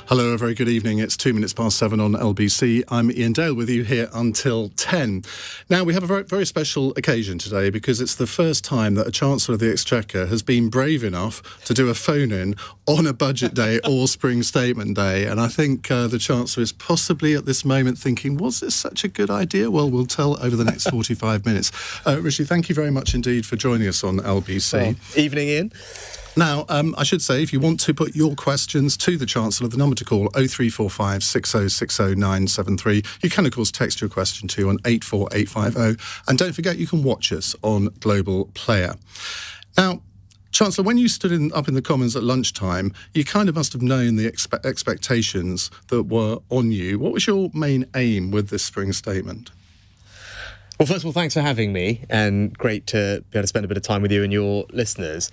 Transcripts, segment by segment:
Hello, a very good evening. It's 7 on LBC. I'm Iain Dale with you here until 10. Now, we have a very, very special occasion today because it's the first time that a Chancellor of the Exchequer has been brave enough to do a phone-in on a budget day or spring statement day. And I think the Chancellor is possibly at this moment thinking, was this such a good idea? Well, we'll tell over the next 45 minutes. Rishi, thank you very much indeed for joining us on LBC. Well, evening, Iain. Now, I should say, if you want to put your questions to the Chancellor, the number to call 0345 6060 973. You can, of course, text your question to on 84850. And don't forget, you can watch us on Global Player. Now, Chancellor, when you stood up in the Commons at lunchtime, you kind of must have known the expectations that were on you. What was your main aim with this spring statement? Well, first of all, thanks for having me, and great to be able to spend a bit of time with you and your listeners.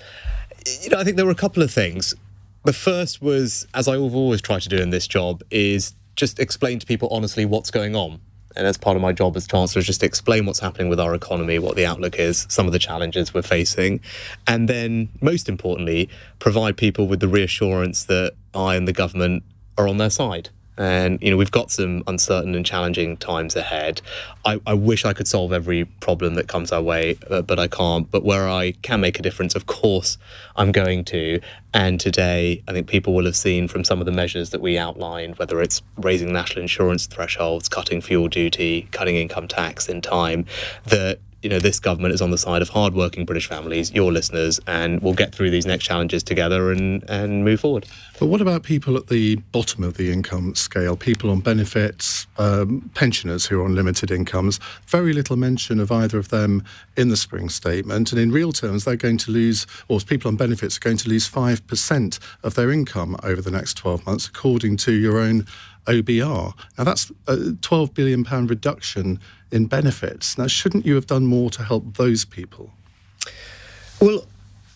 I think there were a couple of things. The first was, as I've always tried to do in this job, is just explain to people honestly what's going on. And as part of my job as Chancellor, is just to explain what's happening with our economy, what the outlook is, some of the challenges we're facing. And then, most importantly, provide people with the reassurance that I and the government are on their side. And, we've got some uncertain and challenging times ahead. I wish I could solve every problem that comes our way, but I can't. But where I can make a difference, of course, I'm going to. And today, I think people will have seen from some of the measures that we outlined, whether it's raising national insurance thresholds, cutting fuel duty, cutting income tax in time, that this government is on the side of hard-working British families, your listeners, and we'll get through these next challenges together and move forward. But what about people at the bottom of the income scale, people on benefits, pensioners who are on limited incomes? Very little mention of either of them in the spring statement. And in real terms, they're going to lose, or people on benefits are going to lose 5% of their income over the next 12 months, according to your own OBR. Now, that's a £12 billion reduction in benefits. Now, shouldn't you have done more to help those people? Well,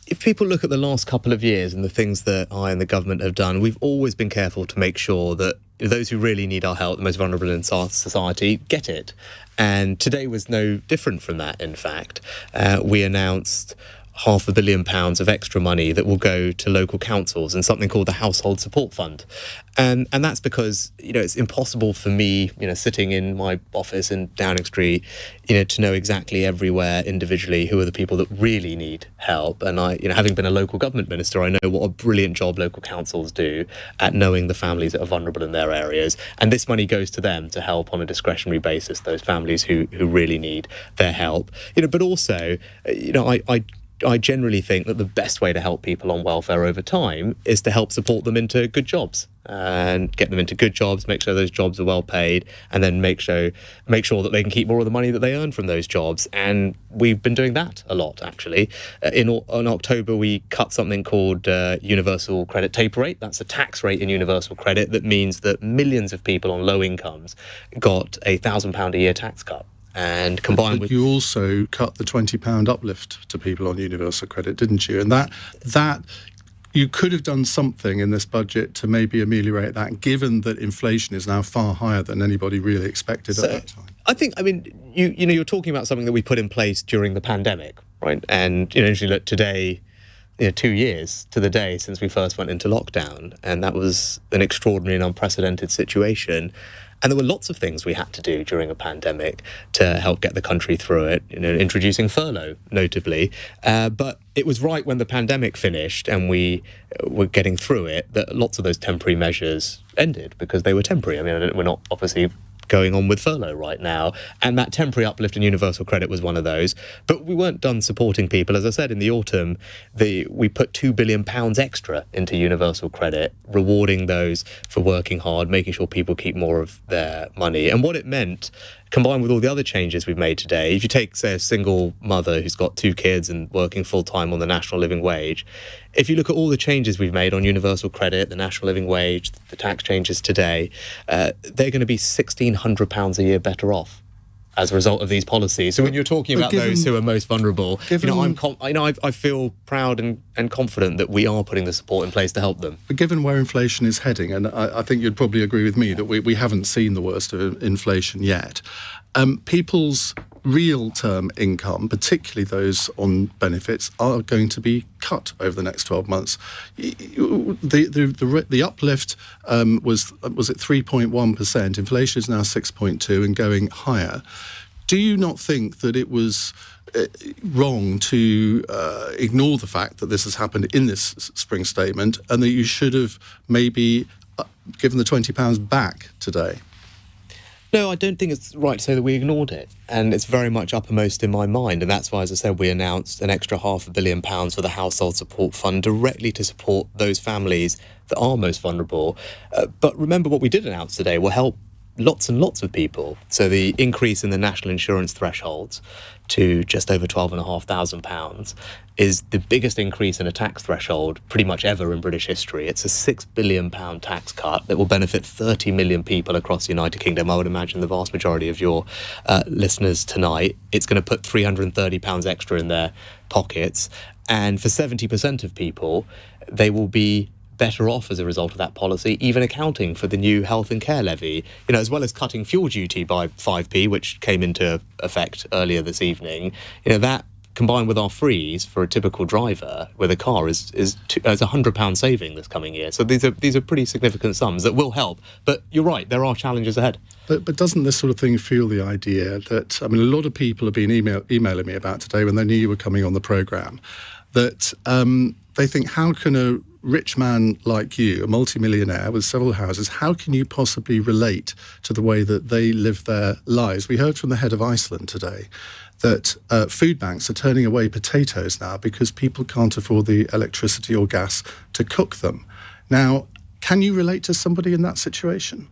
if people look at the last couple of years and the things that I and the government have done, we've always been careful to make sure that those who really need our help, the most vulnerable in society, get it. And today was no different from that, in fact. We announced £500 million of extra money that will go to local councils and something called the Household Support Fund. And that's because, it's impossible for me, sitting in my office in Downing Street, to know exactly everywhere individually who are the people that really need help. And I, having been a local government minister, I know what a brilliant job local councils do at knowing the families that are vulnerable in their areas. And this money goes to them to help on a discretionary basis, those families who really need their help. But also, I generally think that the best way to help people on welfare over time is to help support them into good jobs and get them into good jobs, make sure those jobs are well paid, and then make sure that they can keep more of the money that they earn from those jobs. And we've been doing that a lot, actually. In October, we cut something called universal credit taper rate. That's a tax rate in universal credit that means that millions of people on low incomes got a £1,000 a year tax cut. And combined with, you also cut the £20 uplift to people on universal credit, didn't you? And that you could have done something in this budget to maybe ameliorate that, given that inflation is now far higher than anybody really expected at that time. You're talking about something that we put in place during the pandemic, right? And usually look today, 2 years to the day since we first went into lockdown, and that was an extraordinary and unprecedented situation. And there were lots of things we had to do during a pandemic to help get the country through it, introducing furlough, notably. But it was right when the pandemic finished and we were getting through it that lots of those temporary measures ended because they were temporary. We're not obviously going on with furlough right now, and that temporary uplift in universal credit was one of those. But we weren't done supporting people. As I said, in the autumn, we put £2 billion extra into universal credit, rewarding those for working hard, making sure people keep more of their money. And what it meant, combined with all the other changes we've made today, if you take, say, a single mother who's got 2 kids and working full-time on the national living wage, if you look at all the changes we've made on universal credit, the national living wage, the tax changes today, they're going to be £1,600 a year better off as a result of these policies. So when you're talking about those who are most vulnerable, I feel proud and confident that we are putting the support in place to help them. But given where inflation is heading, and I think you'd probably agree with me that we haven't seen the worst of inflation yet, people's real-term income, particularly those on benefits, are going to be cut over the next 12 months. The uplift was at 3.1%. Inflation is now 6.2 and going higher. Do you not think that it was wrong to ignore the fact that this has happened in this spring statement, and that you should have maybe given the £20 back today? No, I don't think it's right to say that we ignored it. And it's very much uppermost in my mind. And that's why, as I said, we announced an extra £500 million for the Household Support Fund directly to support those families that are most vulnerable. But remember, what we did announce today will help lots and lots of people. So the increase in the national insurance thresholds to just over £12,500 is the biggest increase in a tax threshold pretty much ever in British history. It's a £6 billion tax cut that will benefit 30 million people across the United Kingdom. I would imagine the vast majority of your listeners tonight. It's going to put £330 extra in their pockets. And for 70% of people, they will be better off as a result of that policy, even accounting for the new health and care levy, as well as cutting fuel duty by 5p, which came into effect earlier this evening. That combined with our freeze for a typical driver with a car is £100 saving this coming year. So these are pretty significant sums that will help. But you're right, there are challenges ahead. But doesn't this sort of thing fuel the idea that, a lot of people have been emailing me about today when they knew you were coming on the programme, that they think, how can a rich man like you, a multimillionaire with several houses, how can you possibly relate to the way that they live their lives? We heard from the head of Iceland today that food banks are turning away potatoes now because people can't afford the electricity or gas to cook them. Now, can you relate to somebody in that situation?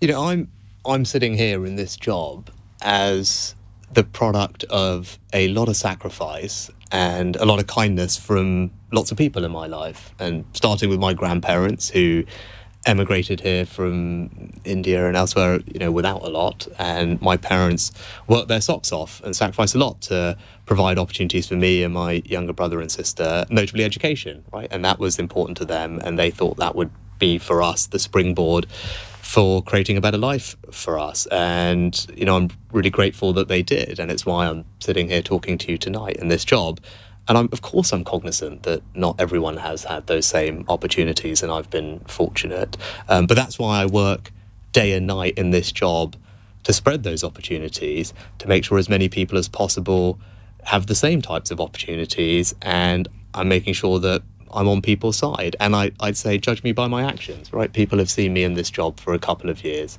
I'm sitting here in this job as the product of a lot of sacrifice and a lot of kindness from lots of people in my life, and starting with my grandparents who emigrated here from India and elsewhere, without a lot. And my parents worked their socks off and sacrificed a lot to provide opportunities for me and my younger brother and sister, notably education, right? And that was important to them. And they thought that would be for us the springboard for creating a better life for us. And, I'm really grateful that they did. And it's why I'm sitting here talking to you tonight in this job. And I'm cognizant that not everyone has had those same opportunities, and I've been fortunate. But that's why I work day and night in this job to spread those opportunities, to make sure as many people as possible have the same types of opportunities. And I'm making sure that I'm on people's side. And I'd say, judge me by my actions, right? People have seen me in this job for a couple of years.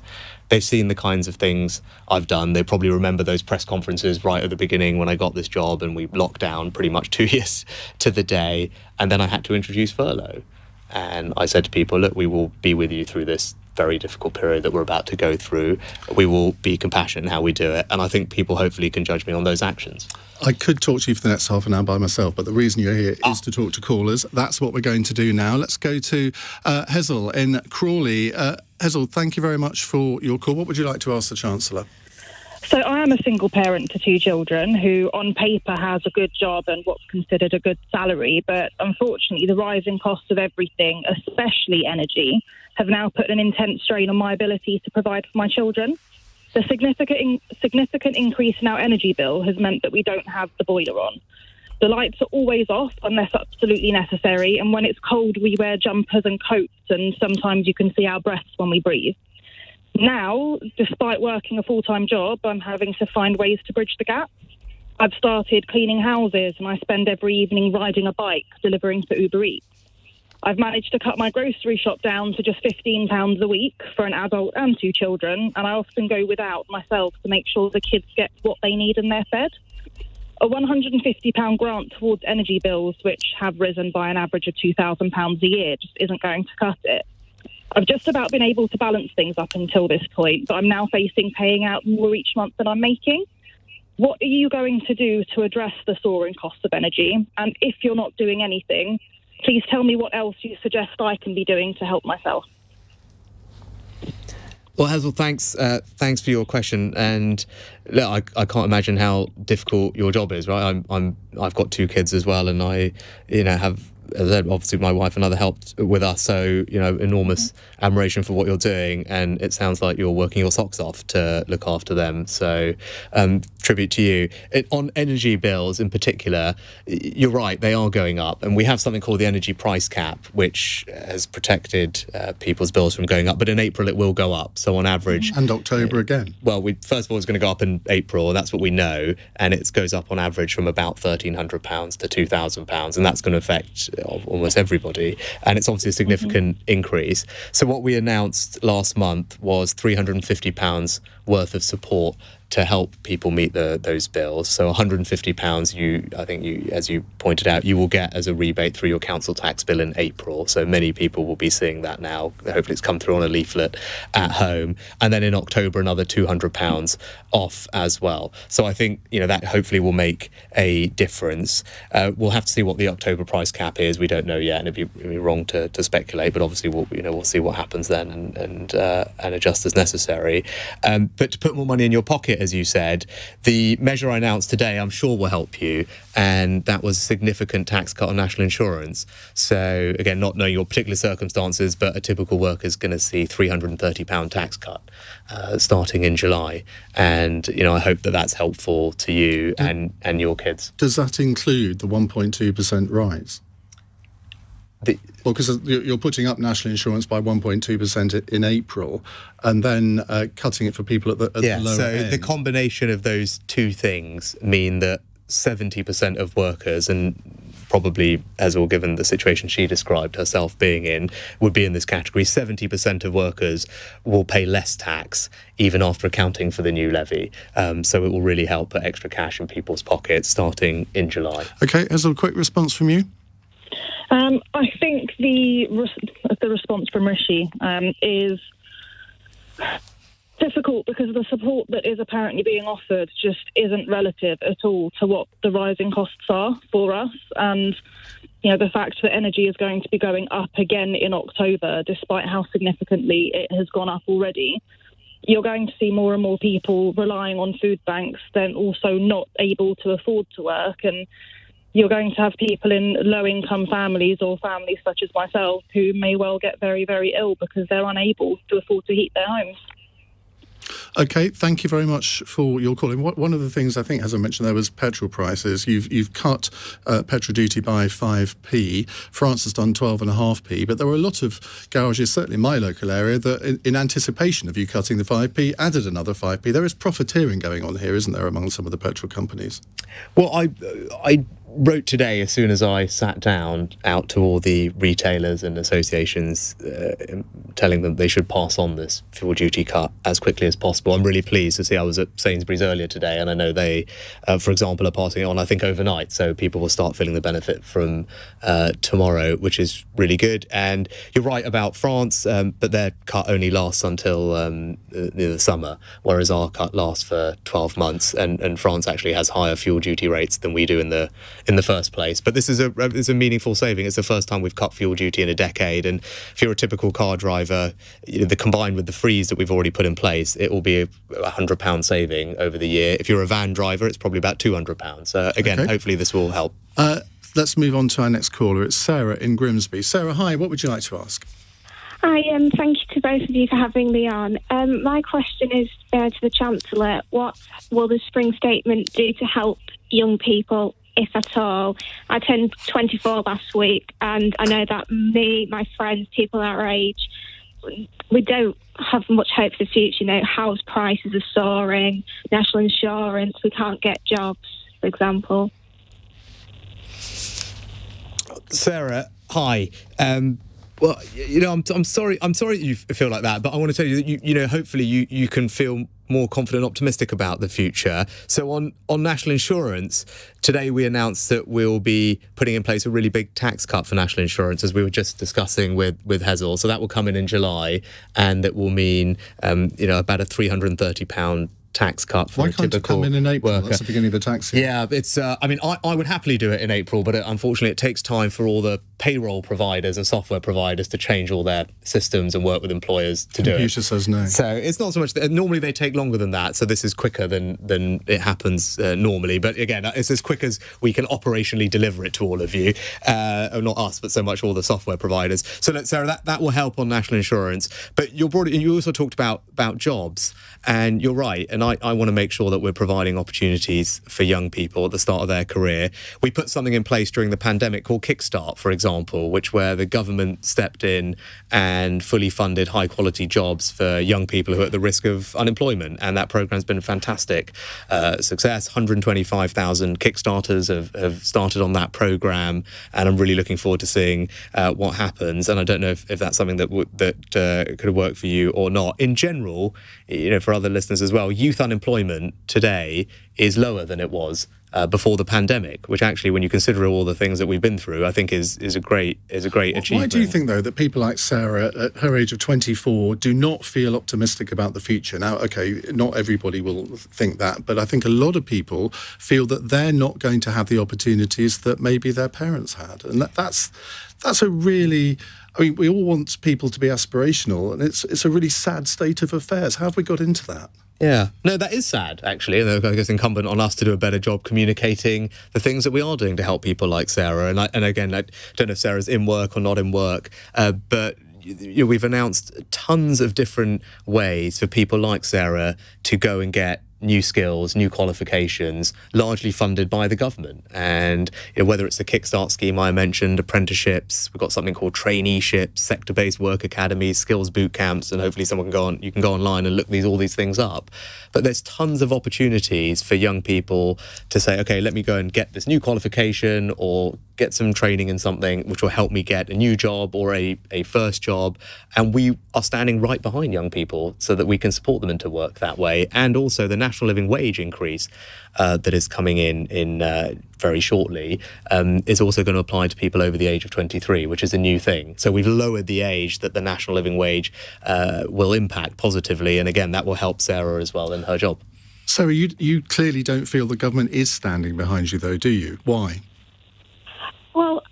They've seen the kinds of things I've done. They probably remember those press conferences right at the beginning when I got this job and we locked down pretty much 2 years to the day. And then I had to introduce furlough. And I said to people, look, we will be with you through this very difficult period that we're about to go through. We will be compassionate in how we do it. And I think people hopefully can judge me on those actions. I could talk to you for the next half an hour by myself, but the reason you're here is to talk to callers. That's what we're going to do now. Let's go to Hazel in Crawley. Hazel, thank you very much for your call. What would you like to ask the Chancellor? So I am a single parent to 2 children who on paper has a good job and what's considered a good salary. But unfortunately, the rising costs of everything, especially energy, have now put an intense strain on my ability to provide for my children. The significant increase in our energy bill has meant that we don't have the boiler on. The lights are always off unless absolutely necessary. And when it's cold, we wear jumpers and coats, and sometimes you can see our breaths when we breathe. Now, despite working a full-time job, I'm having to find ways to bridge the gap. I've started cleaning houses, and I spend every evening riding a bike, delivering for Uber Eats. I've managed to cut my grocery shop down to just £15 a week for an adult and 2 children, and I often go without myself to make sure the kids get what they need and they're fed. A £150 grant towards energy bills, which have risen by an average of £2,000 a year, just isn't going to cut it. I've just about been able to balance things up until this point, but I'm now facing paying out more each month than I'm making. What are you going to do to address the soaring costs of energy? And if you're not doing anything, please tell me what else you suggest I can be doing to help myself. Well, Hazel, thanks for your question. And look, I can't imagine how difficult your job is, right? I've got 2 kids as well, and I, have as I said, obviously my wife and other helped with us, so enormous admiration for what you're doing, and it sounds like you're working your socks off to look after them. So tribute to you. On energy bills in particular, you're right, they are going up, and we have something called the energy price cap, which has protected people's bills from going up. But in April it will go up. So on average, and October again. Well, first of all, it's going to go up in April, and that's what we know, and it goes up on average from about £1,300 to £2,000, and that's going to affect almost everybody, and it's obviously a significant increase. So what we announced last month was £350 worth of support to help people meet those bills. So £150, I think as you pointed out, you will get as a rebate through your council tax bill in April. So many people will be seeing that now. Hopefully it's come through on a leaflet at home. And then in October, another £200 off as well. So I think, that hopefully will make a difference. We'll have to see what the October price cap is. We don't know yet, and it'd be wrong to speculate, but obviously we'll see what happens then and adjust as necessary. But to put more money in your pocket, as you said, the measure I announced today, I'm sure will help you, and that was a significant tax cut on national insurance. So again, not knowing your particular circumstances, but a typical worker is going to see £330 tax cut starting in July, and I hope that that's helpful to you and your kids. Does that include the 1.2% rise? Well, because you're putting up national insurance by 1.2% in April, and then cutting it for people at the lower end. The combination of those two things mean that 70% of workers, and probably, as well given the situation she described herself being in, would be in this category. 70% of workers will pay less tax even after accounting for the new levy. So it will really help put extra cash in people's pockets starting in July. OK, as a quick response from you? I think the response from Rishi is difficult because the support that is apparently being offered just isn't relative at all to what the rising costs are for us. And, the fact that energy is going to be going up again in October, despite how significantly it has gone up already, you're going to see more and more people relying on food banks, then also not able to afford to work. And you're going to have people in low-income families or families such as myself who may well get very, very ill because they're unable to afford to heat their homes. OK, thank you very much for your calling. One of the things I think, as I mentioned there, was petrol prices. You've cut petrol duty by 5p. France has done 12.5p, but there were a lot of garages, certainly in my local area, that in anticipation of you cutting the 5p, added another 5p. There is profiteering going on here, isn't there, among some of the petrol companies? Well, I wrote today, as soon as I sat down, out to all the retailers and associations, telling them they should pass on this fuel duty cut as quickly as possible. I'm really pleased to see. I was at Sainsbury's earlier today, and I know they, for example, are passing it on, I think, overnight. So people will start feeling the benefit from tomorrow, which is really good. And you're right about France, but their cut only lasts until the summer, whereas our cut lasts for 12 months. And France actually has higher fuel duty rates than we do in the first place. But this is a meaningful saving. It's the first time we've cut fuel duty in a decade, and if you're a typical car driver, the combined with the freeze that we've already put in place, it will be a £100 saving over the year. If you're a van driver, it's probably about £200. Again, okay. Hopefully this will help. Let's move on to our next caller. It's Sarah in Grimsby. Sarah, hi, what would you like to ask? Hi, thank you to both of you for having me on. My question is to the Chancellor. What will the spring statement do to help young people, if at all? I turned 24 last week, and I know that me, my friends, people our age, we don't have much hope for the future. House prices are soaring, national insurance, we can't get jobs, for example. Sarah, hi. Well, I'm sorry that you feel like that, but I want to tell you that hopefully you can feel more confident and optimistic about the future. So on national insurance, today we announced that we'll be putting in place a really big tax cut for national insurance, as we were just discussing with Hazel. So that will come in July, and that will mean about a £330 tax cut for Why a typical can't it come in April? worker. That's the beginning of the tax year. Yeah, it's. I would happily do it in April, but unfortunately, it takes time for all the payroll providers and software providers to change all their systems and work with employers to do it. Computer says no. So it's not so much normally they take longer than that. So this is quicker than it happens normally. But again, it's as quick as we can operationally deliver it to all of you, not us, but so much all the software providers. So Sarah, that will help on national insurance. But you also talked about jobs, and you're right. And I want to make sure that we're providing opportunities for young people at the start of their career. We put something in place during the pandemic called Kickstart, for example, where the government stepped in and fully funded high quality jobs for young people who are at the risk of unemployment. And that program's been a fantastic success. 125,000 Kickstarters have started on that program, and I'm really looking forward to seeing what happens. And I don't know if that's something that could work for you or not. In general, for other listeners as well, youth unemployment today is lower than it was before the pandemic, which actually, when you consider all the things that we've been through, I think is a great achievement. Why do you think, though, that people like Sarah, at her age of 24, do not feel optimistic about the future? Now, OK, not everybody will think that, but I think a lot of people feel that they're not going to have the opportunities that maybe their parents had. And that's a really... I mean, we all want people to be aspirational, and it's a really sad state of affairs. How have we got into that? Yeah. No, that is sad, actually. And I guess it's incumbent on us to do a better job communicating the things that we are doing to help people like Sarah. And again, I don't know if Sarah's in work or not in work, but we've announced tons of different ways for people like Sarah to go and get new skills, new qualifications, largely funded by the government. And whether it's the Kickstart scheme I mentioned, apprenticeships, we've got something called traineeships, sector-based work academies, skills boot camps, and hopefully you can go online and look all these things up. But there's tons of opportunities for young people to say, okay, let me go and get this new qualification or get some training in something which will help me get a new job or a first job. And we are standing right behind young people so that we can support them into work that way. And also the national living wage increase that is coming in very shortly is also going to apply to people over the age of 23, which is a new thing. So we've lowered the age that the national living wage will impact positively. And again, that will help Sarah as well in her job. Sarah, you clearly don't feel the government is standing behind you, though, do you? Why? Well,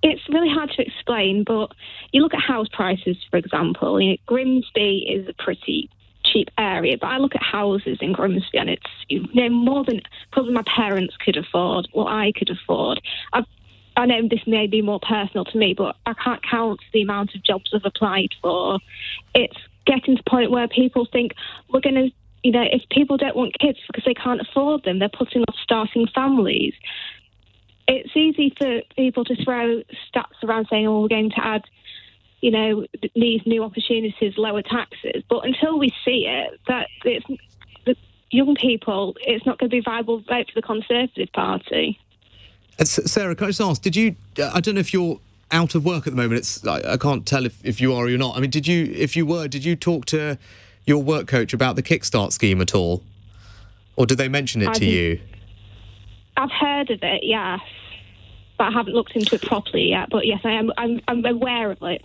it's really hard to explain, but you look at house prices, for example. Grimsby is a pretty cheap area, but I look at houses in Grimsby and it's more than probably my parents could afford, or I could afford. I know this may be more personal to me, but I can't count the amount of jobs I've applied for. It's getting to the point where people think we're going to, if people don't want kids because they can't afford them, they're putting off starting families. It's easy for people to throw stats around saying, we're going to add, these new opportunities, lower taxes. But until we see it, that it's the young people, it's not going to be a viable vote for the Conservative Party. Sarah, can I just ask, I don't know if you're out of work at the moment. I can't tell if you are or you're not. I mean, did you talk to your work coach about the Kickstart scheme at all? Or did they mention it to you? I've heard of it, yes, but I haven't looked into it properly yet. But yes, I am. I'm aware of it.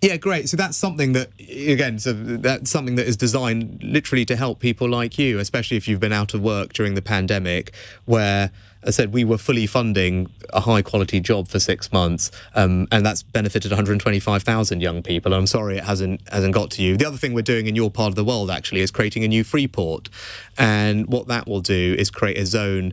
Yeah, great. So that's something that is designed literally to help people like you, especially if you've been out of work during the pandemic, where, as I said, we were fully funding a high-quality job for 6 months, and that's benefited 125,000 young people. And I'm sorry it hasn't got to you. The other thing we're doing in your part of the world, actually, is creating a new free port. And what that will do is create a zone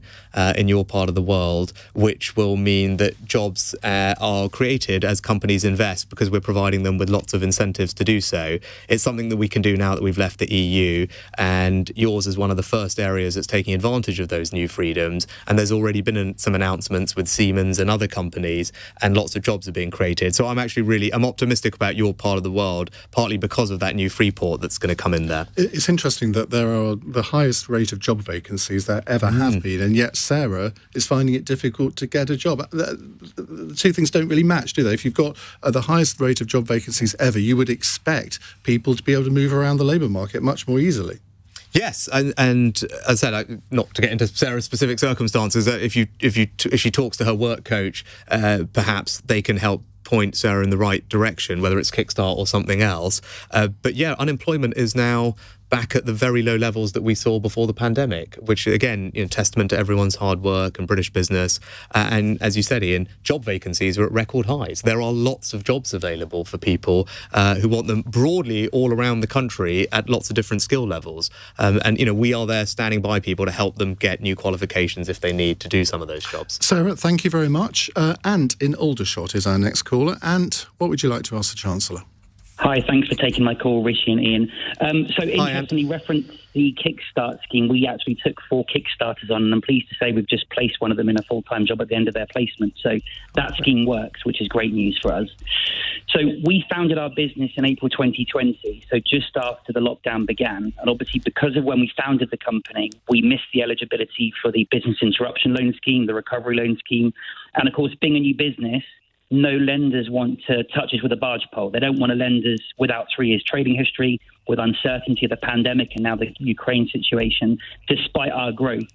in your part of the world, which will mean that jobs are created as companies invest, because we're providing them with lots of incentives to do so. It's something that we can do now that we've left the EU, and yours is one of the first areas that's taking advantage of those new freedoms. And there's already been some announcements with Siemens and other companies, and lots of jobs are being created. So I'm optimistic about your part of the world, partly because of that new free port that's going to come in there. It's interesting that there are the highest rate of job vacancies there ever have been, and yet Sarah is finding it difficult to get a job. The two things don't really match, do they? If you've got the highest rate of job vacancies ever, you would expect people to be able to move around the labour market much more easily. Yes, and as I said, not to get into Sarah's specific circumstances, if she talks to her work coach, perhaps they can help point Sarah in the right direction, whether it's Kickstart or something else. But yeah, unemployment is now back at the very low levels that we saw before the pandemic, which again, testament to everyone's hard work and British business. And as you said, Iain, job vacancies are at record highs. There are lots of jobs available for people who want them broadly all around the country at lots of different skill levels. And we are there standing by people to help them get new qualifications if they need to do some of those jobs. Sarah, thank you very much. Ant in Aldershot is our next caller. Ant, what would you like to ask the Chancellor? Hi, thanks for taking my call, Rishi and Iain. So interestingly, reference the Kickstart scheme. We actually took 4 Kickstarters on, and I'm pleased to say we've just placed one of them in a full-time job at the end of their placement. So that scheme works, which is great news for us. So we founded our business in April 2020, so just after the lockdown began. And obviously, because of when we founded the company, we missed the eligibility for the business interruption loan scheme, the recovery loan scheme. And of course, being a new business, no lenders want to touch us with a barge pole. They don't want to lend us without 3 years trading history, with uncertainty of the pandemic and now the Ukraine situation, despite our growth.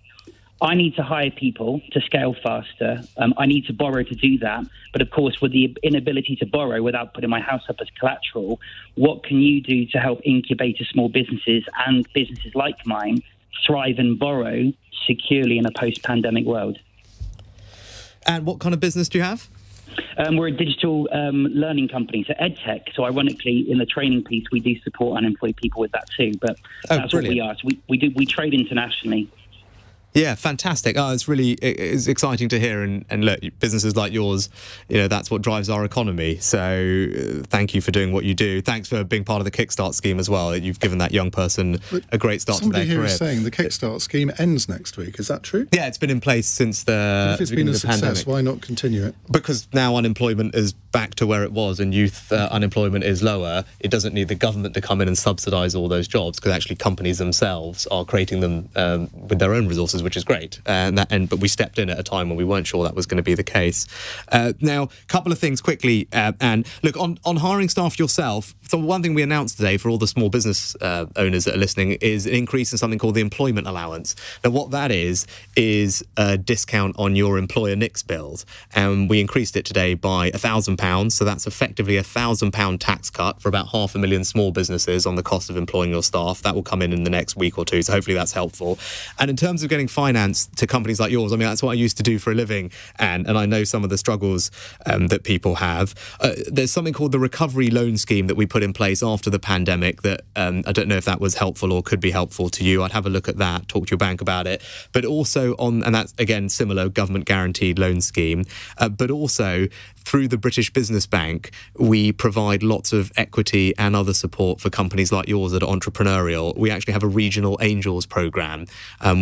I need to hire people to scale faster. I need to borrow to do that. But of course, with the inability to borrow without putting my house up as collateral, what can you do to help incubator small businesses and businesses like mine thrive and borrow securely in a post-pandemic world? And what kind of business do you have? We're a digital learning company, so EdTech. So ironically, in the training piece, we do support unemployed people with that too. But that's brilliant. what we are. So we trade internationally. Yeah, fantastic. It's exciting to hear. And look, businesses like yours, that's what drives our economy. So thank you for doing what you do. Thanks for being part of the Kickstart scheme as well. You've given that young person a great start to their career. Somebody here is saying the Kickstart scheme ends next week. Is that true? Yeah, it's been in place since the If it's been a success, pandemic. why not continue it? Because now unemployment is back to where it was and youth unemployment is lower, it doesn't need the government to come in and subsidise all those jobs, because actually companies themselves are creating them with their own resources, which is great. But we stepped in at a time when we weren't sure that was going to be the case. Now, a couple of things quickly. And look, on hiring staff yourself, so one thing we announced today for all the small business owners that are listening is an increase in something called the employment allowance. Now, what that is a discount on your employer NICS bills. And we increased it today by £1,000. So that's effectively £1,000 tax cut for about 500,000 small businesses on the cost of employing your staff. That will come in the next week or two. So hopefully that's helpful. And in terms of getting finance to companies like yours, I mean, that's what I used to do for a living. And I know some of the struggles that people have. There's something called the recovery loan scheme that we put in place after the pandemic that I don't know if that was helpful or could be helpful to you. I'd have a look at that, talk to your bank about it. But also and that's, again, similar government guaranteed loan scheme. But also through the British Business Bank, we provide lots of equity and other support for companies like yours that are entrepreneurial. We actually have a regional angels programme,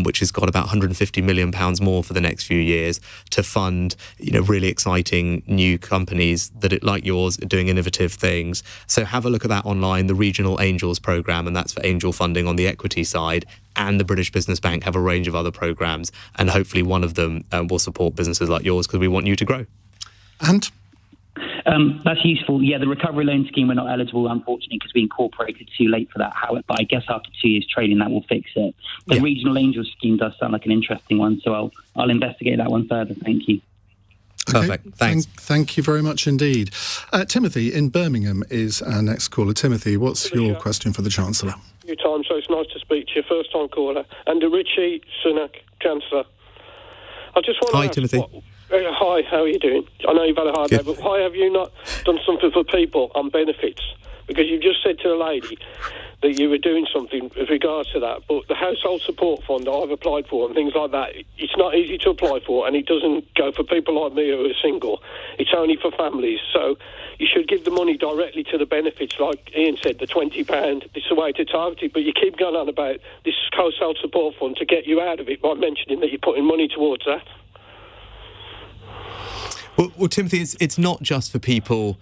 which has got about £150 million more for the next few years to fund, really exciting new companies that, like yours, are doing innovative things. So have a look at that online, the regional angels programme, and that's for angel funding on the equity side. And the British Business Bank have a range of other programmes, and hopefully one of them will support businesses like yours because we want you to grow. And that's useful. Yeah, the recovery loan scheme, we're not eligible, unfortunately, because we incorporated too late for that. But I guess after 2 years trading, that will fix it. The regional angel scheme does sound like an interesting one, so I'll investigate that one further. Thank you. Okay. Perfect. Thanks. Thank you very much indeed. Timothy in Birmingham is our next caller. Timothy, what's your question for the Chancellor? Few times, so it's nice to speak to you, first time caller. And Rishi Sunak, Chancellor. I just want to Hi, ask Timothy. Hi, how are you doing? I know you've had a hard day, but why have you not done something for people on benefits? Because you just said to the lady that you were doing something with regards to that, but the household support fund that I've applied for and things like that, it's not easy to apply for, and it doesn't go for people like me who are single. It's only for families. So you should give the money directly to the benefits, like Iain said, the £20. This is the way to target it, but you keep going on about this household support fund to get you out of it by mentioning that you're putting money towards that. Well, Timothy, it's not just for people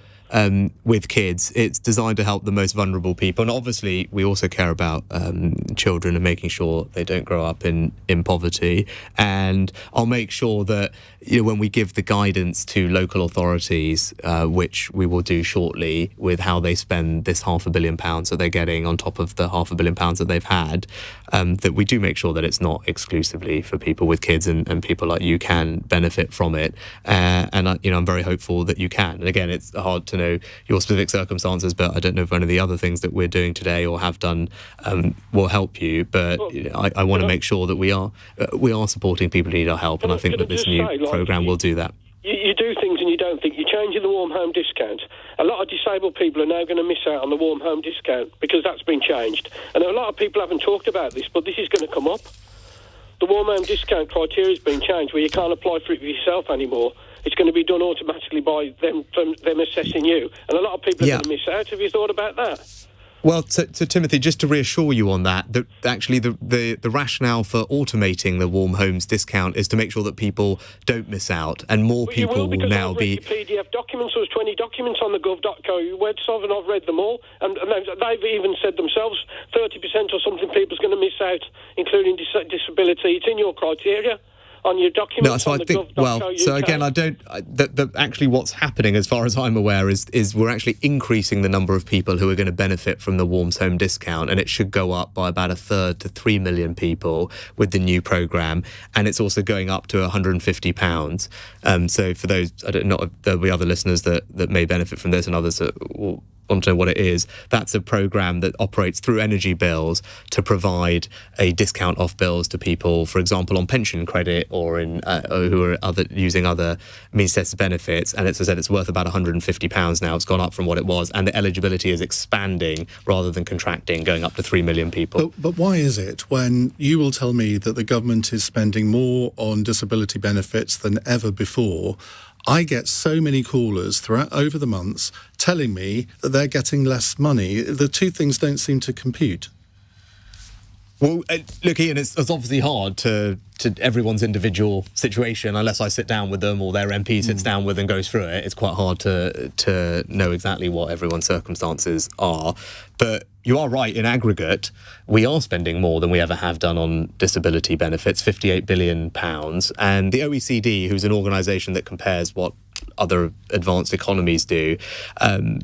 with kids. It's designed to help the most vulnerable people. And obviously, we also care about children and making sure they don't grow up in poverty. And I'll make sure that when we give the guidance to local authorities, which we will do shortly, with how they spend this £500 million that they're getting on top of the £500 million that they've had, that we do make sure that it's not exclusively for people with kids, and people like you can benefit from it. And I'm very hopeful that you can. And again, it's hard to know know your specific circumstances, but I don't know if one of the other things that we're doing today or have done will help you. But I want to make sure that we are supporting people who need our help, and I think that this new programme will do that. You do things and you don't think. You're changing the warm home discount. A lot of disabled people are now going to miss out on the warm home discount because that's been changed. And a lot of people haven't talked about this, but this is going to come up. The warm home discount criteria has been changed where you can't apply for it for yourself anymore. It's going to be done automatically by them assessing you. And a lot of people are going to miss out. Have you thought about that? Well, so Timothy, just to reassure you on that actually the rationale for automating the warm homes discount is to make sure that people don't miss out, and more people will now be... PDF documents. There's 20 documents on the gov.co website, and I've read them all. And they've even said themselves 30% or something people's going to miss out, including disability. It's in your criteria. On your documents. No, so I think. Well, so again, I don't. Actually, what's happening, as far as I'm aware, is we're actually increasing the number of people who are going to benefit from the Warms Home discount, and it should go up by about a third to 3 million people with the new programme, and it's also going up to £150. So for those, I don't know, there'll be other listeners that may benefit from this, and others that will want to know what it is. That's a programme that operates through energy bills to provide a discount off bills to people, for example, on pension credit or in who are using other means tested benefits. And as I said, it's worth about £150 now. It's gone up from what it was, and the eligibility is expanding rather than contracting, going up to 3 million people. But why is it when you will tell me that the government is spending more on disability benefits than ever before, I get so many callers over the months telling me that they're getting less money? The two things don't seem to compute. Well, look, Iain, it's obviously hard to everyone's individual situation unless I sit down with them or their MP sits down with and goes through it. It's quite hard to know exactly what everyone's circumstances are. But you are right, in aggregate, we are spending more than we ever have done on disability benefits, £58 billion. And the OECD, who's an organisation that compares what other advanced economies do,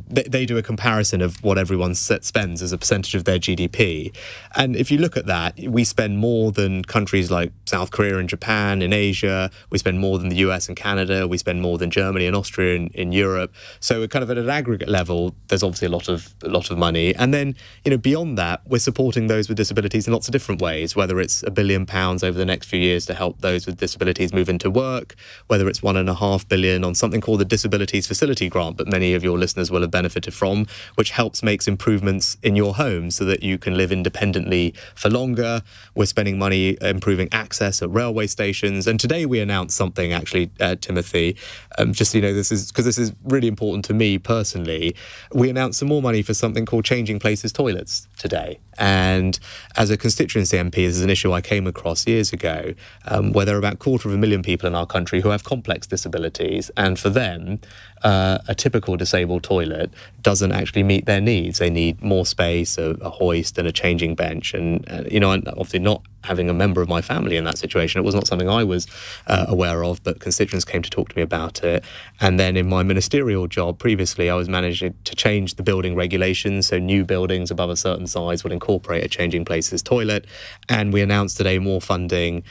they do a comparison of what everyone spends as a percentage of their GDP. And if you look at that, we spend more than countries like South Korea and Japan in Asia. We spend more than the US and Canada. We spend more than Germany and Austria in Europe. So we're kind of at an aggregate level, there's obviously a lot of money. And then, beyond that, we're supporting those with disabilities in lots of different ways, whether it's £1 billion over the next few years to help those with disabilities move into work, whether it's £1.5 billion on something called the Disabilities Facility Grant, but many of your listeners will have benefited from, which makes improvements in your home so that you can live independently for longer. We're spending money improving access at railway stations. And today we announced something, actually, Timothy, this is really important to me personally. We announced some more money for something called Changing Places Toilets today. And as a constituency MP, this is an issue I came across years ago, where there are about 250,000 people in our country who have complex disabilities, and for them, a typical disabled toilet doesn't actually meet their needs. They need more space, a hoist and a changing bench. And obviously not having a member of my family in that situation, it was not something I was aware of, but constituents came to talk to me about it. And then in my ministerial job previously, I was managing to change the building regulations, so new buildings above a certain size would incorporate a changing places toilet. And we announced today more funding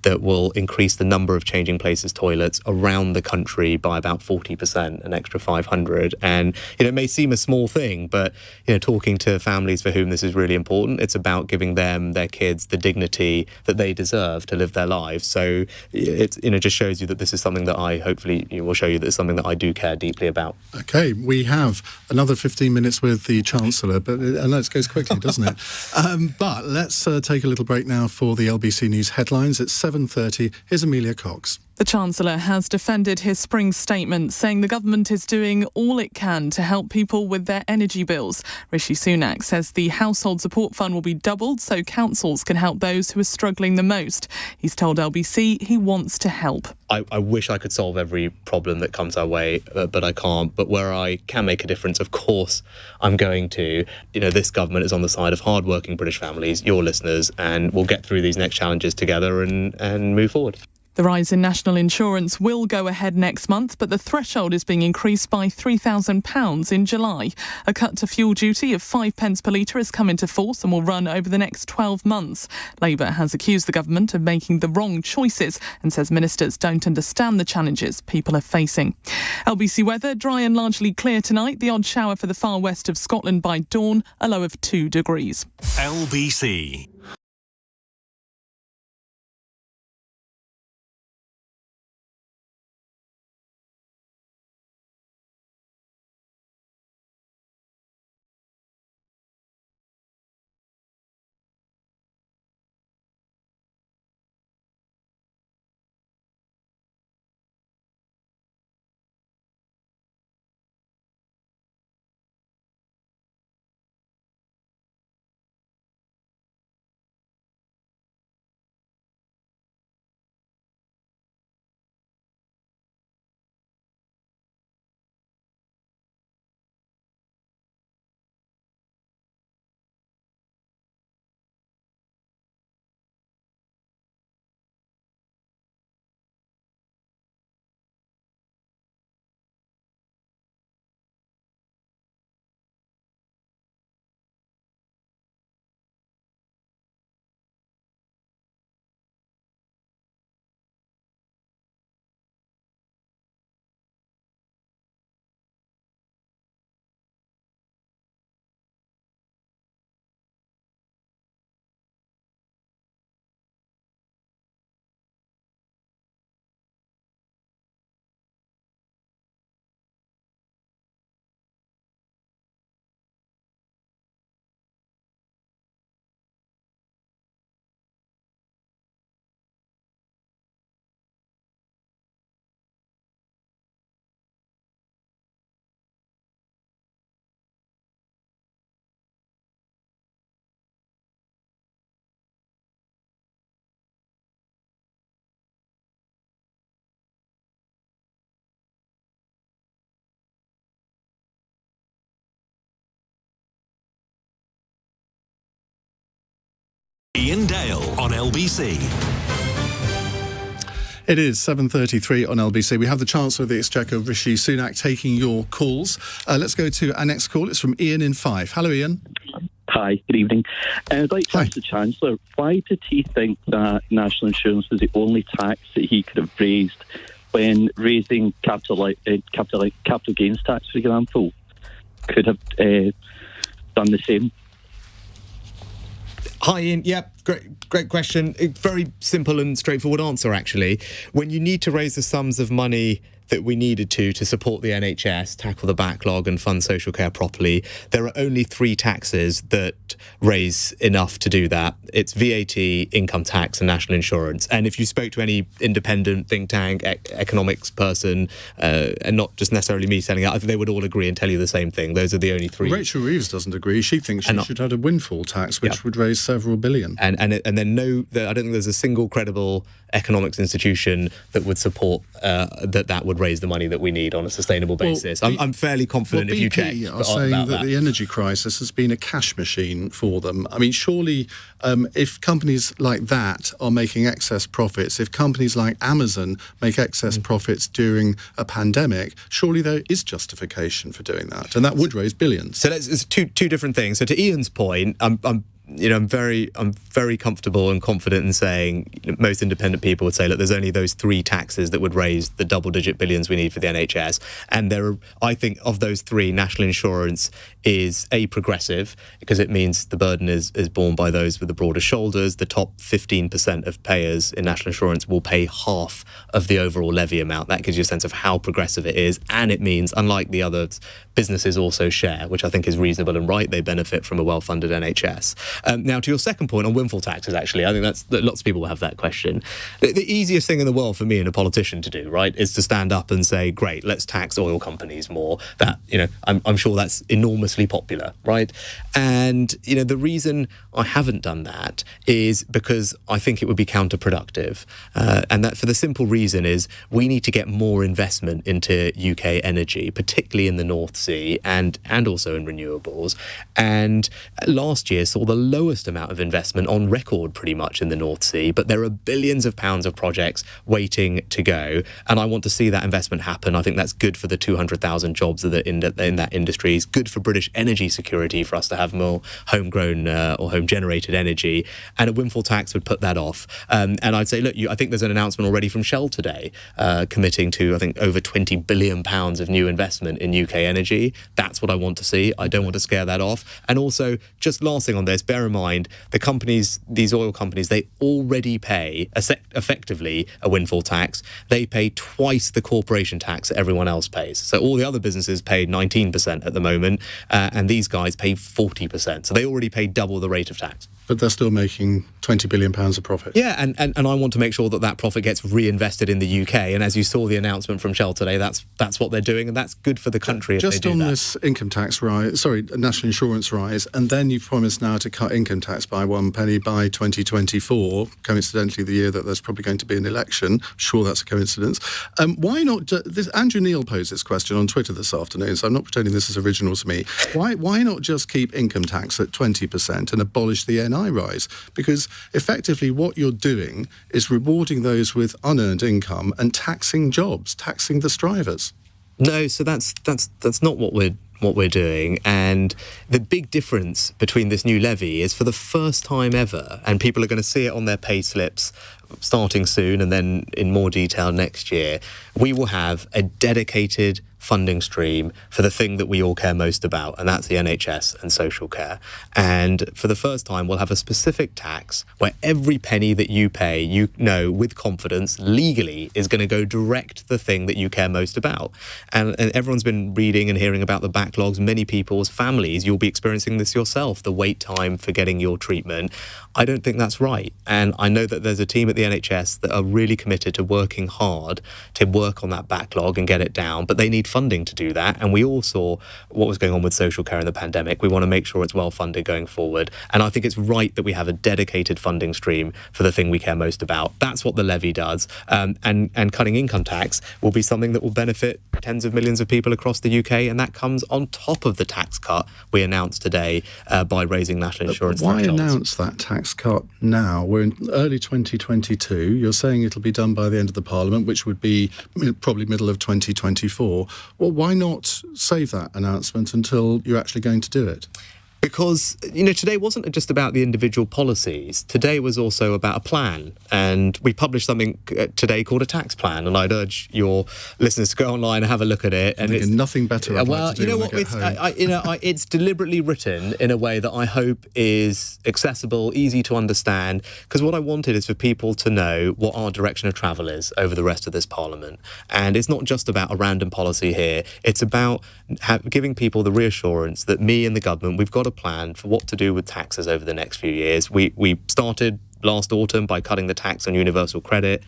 that will increase the number of changing places toilets around the country by about 40%, an extra 500. And it may seem a small thing, but talking to families for whom this is really important, it's about giving them, their kids, the dignity that they deserve to live their lives. So it just shows you that this is something that I hopefully will show you that it's something that I do care deeply about. Okay, we have another 15 minutes with the Chancellor, but I know it goes quickly, doesn't it? But let's take a little break now for the LBC News headlines. It's 7:30. Here's Amelia Cox. The Chancellor has defended his spring statement, saying the government is doing all it can to help people with their energy bills. Rishi Sunak says the household support fund will be doubled so councils can help those who are struggling the most. He's told LBC he wants to help. I wish I could solve every problem that comes our way, but I can't. But where I can make a difference, of course, I'm going to. This government is on the side of hard-working British families, your listeners, and we'll get through these next challenges together and move forward. The rise in national insurance will go ahead next month, but the threshold is being increased by £3,000 in July. A cut to fuel duty of 5 pence per litre has come into force and will run over the next 12 months. Labour has accused the government of making the wrong choices and says ministers don't understand the challenges people are facing. LBC weather, dry and largely clear tonight. The odd shower for the far west of Scotland by dawn, a low of 2 degrees. LBC. Iain Dale on LBC. It is 7:33 on LBC. We have the Chancellor of the Exchequer, Rishi Sunak, taking your calls. Let's go to our next call. It's from Ian in Fife. Hello, Ian. Hi, good evening. I'd like to ask the Chancellor, why did he think that national insurance was the only tax that he could have raised when raising capital gains tax, for example, could have done the same? Hi, Ian. Yep, great question. Very simple and straightforward answer, actually. When you need to raise the sums of money that we needed to support the NHS, tackle the backlog and fund social care properly, there are only 3 taxes that raise enough to do that. It's VAT, income tax and national insurance. And if you spoke to any independent think tank, economics person, and not just necessarily me telling it, I think they would all agree and tell you the same thing. Those are the only 3. Rachel Reeves doesn't agree. She thinks she should have a windfall tax, which would raise several billion. And then I don't think there's a single credible economics institution that would support that would raise the money that we need on a sustainable basis. I'm fairly confident if you check. BP are saying that the energy crisis has been a cash machine for them. I mean, surely if companies like that are making excess profits, if companies like Amazon make excess profits during a pandemic, surely there is justification for doing that, and that would raise billions. So it's two different things. So to Ian's point, I'm very comfortable and confident in saying most independent people would say, look, there's only those 3 taxes that would raise the double-digit billions we need for the NHS. And I think of those 3, national insurance is progressive because it means the burden is borne by those with the broader shoulders. The top 15% of payers in national insurance will pay half of the overall levy amount. That gives you a sense of how progressive it is. And it means, unlike the others, businesses also share, which I think is reasonable and right. They benefit from a well-funded NHS. Now, to your second point on windfall taxes, actually, I think that lots of people will have that question. The easiest thing in the world for me and a politician to do, right, is to stand up and say, great, let's tax oil companies more. That, I'm sure that's enormously popular, right? And, the reason I haven't done that is because I think it would be counterproductive. And that for the simple reason is we need to get more investment into UK energy, particularly in the North Sea and also in renewables. And last year saw the lowest amount of investment on record pretty much in the North Sea, but there are billions of pounds of projects waiting to go. And I want to see that investment happen. I think that's good for the 200,000 jobs that are in that industry. It's good for British energy security for us to have more homegrown or home-generated energy. And a windfall tax would put that off. And I'd say, look, I think there's an announcement already from Shell today committing to, I think, over £20 billion of new investment in UK energy. That's what I want to see. I don't want to scare that off. And also, just last thing on this, bear in mind, the companies, these oil companies, they already pay effectively a windfall tax. They pay twice the corporation tax that everyone else pays. So all the other businesses pay 19% at the moment, and these guys pay 40%. So they already pay double the rate of tax. But they're still making £20 billion of profit. Yeah, and I want to make sure that profit gets reinvested in the UK. And as you saw the announcement from Shell today, that's what they're doing, and that's good for the country if they do that. Just on this income tax rise, national insurance rise, and then you've promised now to cut income tax by 1 penny by 2024, coincidentally the year that there's probably going to be an election. Sure, that's a coincidence. Why not, Andrew Neil posed this question on Twitter this afternoon, so I'm not pretending this is original to me. Why not just keep income tax at 20% and abolish the NI rise? Because effectively what you're doing is rewarding those with unearned income and taxing jobs, taxing the strivers. No, so that's not what we're doing. And the big difference between this new levy is for the first time ever, and people are going to see it on their pay slips starting soon and then in more detail next year, we will have a dedicated funding stream for the thing that we all care most about, and that's the NHS and social care. And for the first time, we'll have a specific tax where every penny that you pay, you know with confidence, legally, is going to go direct to the thing that you care most about. And everyone's been reading and hearing about the backlogs. Many people's families, you'll be experiencing this yourself, the wait time for getting your treatment. I don't think that's right. And I know that there's a team at the NHS that are really committed to working hard to work on that backlog and get it down, but they need funding to do that. And we all saw what was going on with social care in the pandemic. We want to make sure it's well funded going forward. And I think it's right that we have a dedicated funding stream for the thing we care most about. That's what the levy does. And cutting income tax will be something that will benefit tens of millions of people across the UK. And that comes on top of the tax cut we announced today by raising national insurance thresholds. Why announce that tax cut now? We're in early 2022. You're saying it'll be done by the end of the Parliament, which would be probably middle of 2024. Well, why not save that announcement until you're actually going to do it? Because, today wasn't just about the individual policies. Today was also about a plan. And we published something today called a tax plan. And I'd urge your listeners to go online and have a look at it. And it's nothing better. It's deliberately written in a way that I hope is accessible, easy to understand. Because what I wanted is for people to know what our direction of travel is over the rest of this Parliament. And it's not just about a random policy here. It's about giving people the reassurance that me and the government, we've got a plan for what to do with taxes over the next few years. We started last autumn by cutting the tax on universal credit.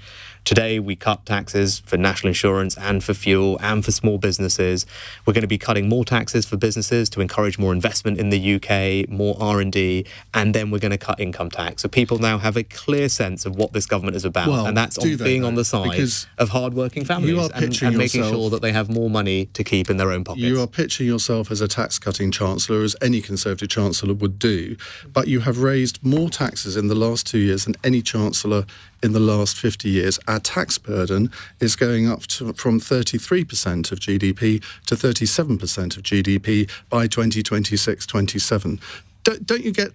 Today, we cut taxes for national insurance and for fuel and for small businesses. We're going to be cutting more taxes for businesses to encourage more investment in the UK, more R&D, and then we're going to cut income tax. So people now have a clear sense of what this government is about, and that's being on the side of hard-working families and making sure that they have more money to keep in their own pockets. You are pitching yourself as a tax-cutting Chancellor, as any Conservative Chancellor would do, but you have raised more taxes in the last 2 years than any Chancellor in the last 50 years. Our tax burden is going up from 33% of GDP to 37% of GDP by 2026-27. Don't you get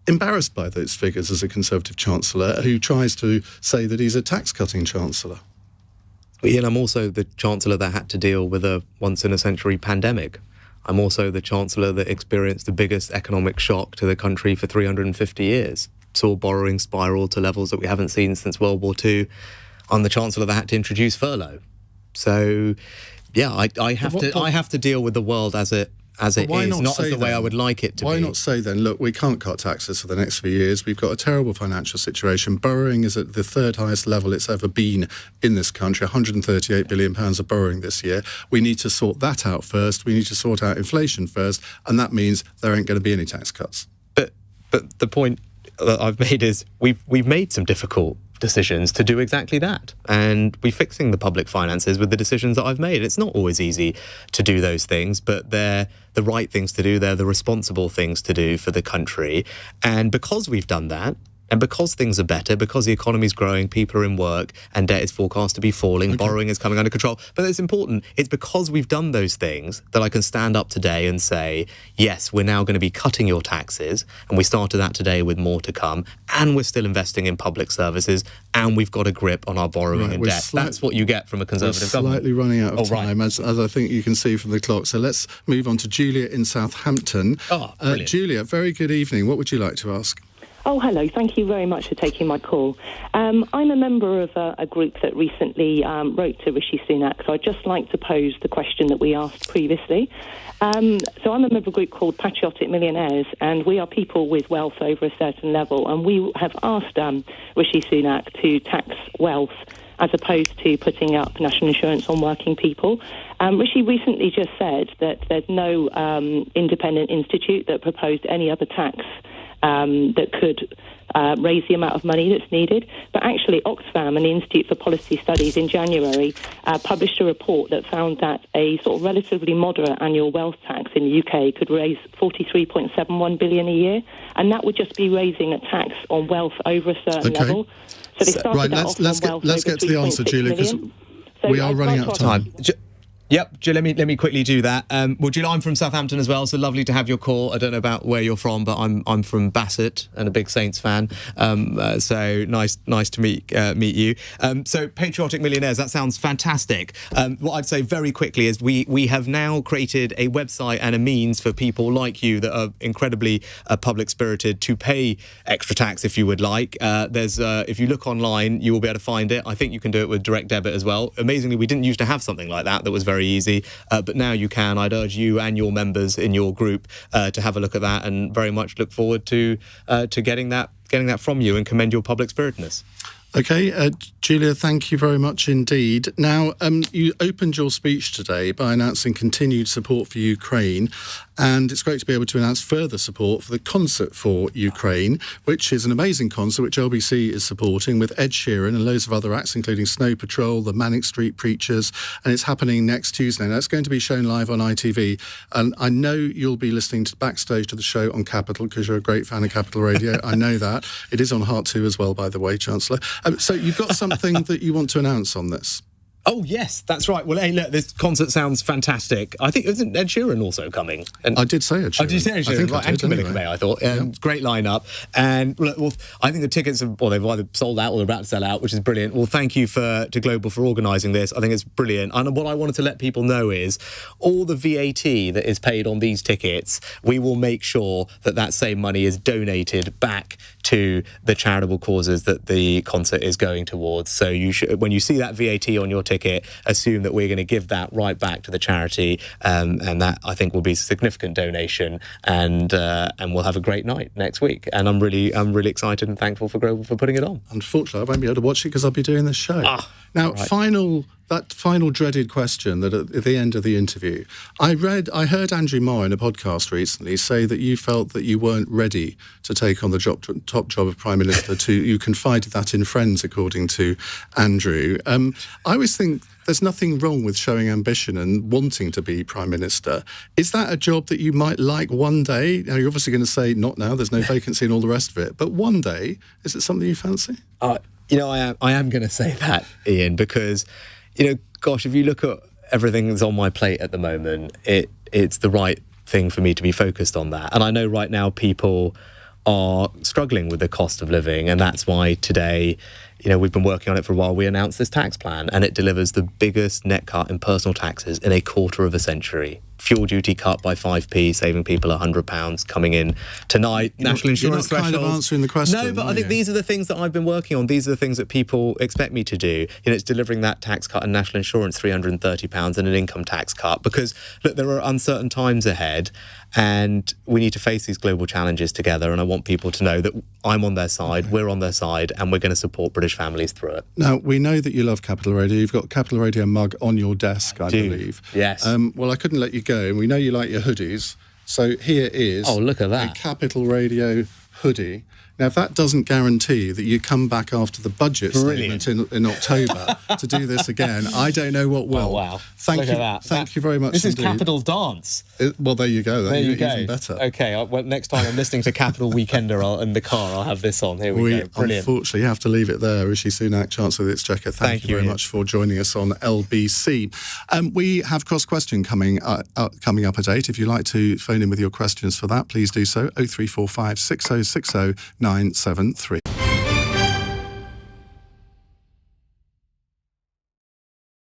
embarrassed by those figures as a Conservative Chancellor who tries to say that he's a tax-cutting Chancellor? Iain, I'm also the Chancellor that had to deal with a once-in-a-century pandemic. I'm also the Chancellor that experienced the biggest economic shock to the country for 350 years. Saw borrowing spiral to levels that we haven't seen since World War II. I'm the Chancellor that had to introduce furlough. So, yeah, I have to deal with the world as it is, not as the way I would like it to be. Why not say then, look, we can't cut taxes for the next few years. We've got a terrible financial situation. Borrowing is at the third highest level it's ever been in this country, £138 billion of borrowing this year. We need to sort that out first. We need to sort out inflation first, and that means there ain't going to be any tax cuts. But the point that I've made is we've made some difficult decisions to do exactly that. And we're fixing the public finances with the decisions that I've made. It's not always easy to do those things, but they're the right things to do. They're the responsible things to do for the country. And because we've done that, and because things are better, because the economy's growing, people are in work, and debt is forecast to be falling, borrowing is coming under control. But it's important. It's because we've done those things that I can stand up today and say, yes, we're now going to be cutting your taxes, and we started that today with more to come, and we're still investing in public services, and we've got a grip on our borrowing and debt. That's what you get from a Conservative government. Slightly running out of time, as I think you can see from the clock. So let's move on to Julia in Southampton. Julia, very good evening. What would you like to ask? Oh, hello. Thank you very much for taking my call. I'm a member of a group that recently wrote to Rishi Sunak, so I'd just like to pose the question that we asked previously. So I'm a member of a group called Patriotic Millionaires, and we are people with wealth over a certain level, and we have asked Rishi Sunak to tax wealth as opposed to putting up national insurance on working people. Rishi recently just said that there's no independent institute that proposed any other tax that could raise the amount of money that's needed. But actually, Oxfam and the Institute for Policy Studies in January published a report that found that a sort of relatively moderate annual wealth tax in the UK could raise 43.71 billion a year, and that would just be raising a tax on wealth over a certain level. So they started let's get to the answer, Julia, because we are running out of time. Yep, let me quickly do that. Well, Julia, I'm from Southampton as well, so lovely to have your call. I don't know about where you're from, but I'm from Bassett and a big Saints fan. So nice to meet you. So Patriotic Millionaires, that sounds fantastic. What I'd say very quickly is we have now created a website and a means for people like you that are incredibly public spirited to pay extra tax if you would like. There's if you look online, you will be able to find it. I think you can do it with direct debit as well. Amazingly, we didn't used to have something like that was very easy, but now you can. I'd urge you and your members in your group to have a look at that, and very much look forward to getting that from you, and commend your public spiritedness. Okay, Julia, thank you very much indeed. Now, you opened your speech today by announcing continued support for Ukraine, and it's great to be able to announce further support for the Concert for Ukraine, which is an amazing concert which LBC is supporting with Ed Sheeran and loads of other acts, including Snow Patrol, the Manic Street Preachers, and it's happening next Tuesday. Now, it's going to be shown live on ITV, and I know you'll be listening to backstage to the show on Capital, because you're a great fan of Capital Radio. I know that. It is on Heart 2 as well, by the way, Chancellor. So you've got something that you want to announce on this? Oh, yes, that's right. Well, hey, look, this concert sounds fantastic. I think, isn't Ed Sheeran also coming? And I did say Ed Sheeran. Oh, did you say Ed Sheeran? Right, and Camilla Cabello, I thought. Great lineup. And, well, I think the tickets, they've either sold out or they're about to sell out, which is brilliant. Well, thank you to Global for organising this. I think it's brilliant. And what I wanted to let people know is all the VAT that is paid on these tickets, we will make sure that same money is donated back to the charitable causes that the concert is going towards. So you should, when you see that VAT on your ticket, assume that we're going to give that right back to the charity, and that I think will be a significant donation, and we'll have a great night next week. And I'm really excited and thankful for Global for putting it on. Unfortunately, I won't be able to watch it because I'll be doing this show. Now, right. That final dreaded question that at the end of the interview, I heard Andrew Marr in a podcast recently say that you felt that you weren't ready to take on the top job of Prime Minister. You confided that in Friends, according to Andrew. I always think there's nothing wrong with showing ambition and wanting to be Prime Minister. Is that a job that you might like one day? Now, you're obviously going to say not now, there's no vacancy and all the rest of it, but one day, is it something you fancy? I am going to say that, Ian, because, gosh, if you look at everything that's on my plate at the moment, it's the right thing for me to be focused on that. And I know right now people are struggling with the cost of living, and that's why today, we've been working on it for a while. We announced this tax plan, and it delivers the biggest net cut in personal taxes in a quarter of a century. Fuel duty cut by 5p, saving people £100 coming in tonight. National insurance thresholds. You're not kind of answering the question. No, but I think these are the things that I've been working on. These are the things that people expect me to do. It's delivering that tax cut and national insurance, £330, and an income tax cut. Because, look, there are uncertain times ahead, and we need to face these global challenges together. And I want people to know that I'm on their side, we're on their side, and we're going to support British families through it. Now, we know that you love Capital Radio. You've got a Capital Radio mug on your desk, I believe. Yes. Well, I couldn't let you go. And we know you like your hoodies. So here is look at that. A Capital Radio hoodie. Now, if that doesn't guarantee that you come back after the budget statement in October to do this again, I don't know what will. Oh, wow. Thank Look you. at that. Thank you very much This indeed. is Capital's dance. Well, there you go. There you go. Even better. Okay, next time I'm listening to Capital Weekender in the car, I'll have this on. Here we go. Brilliant. Unfortunately have to leave it there. Rishi Sunak, Chancellor of the Exchequer, thank you very much for joining us on LBC. We have Cross Question coming up at 8. If you'd like to phone in with your questions for that, please do so. 0345 6060 973.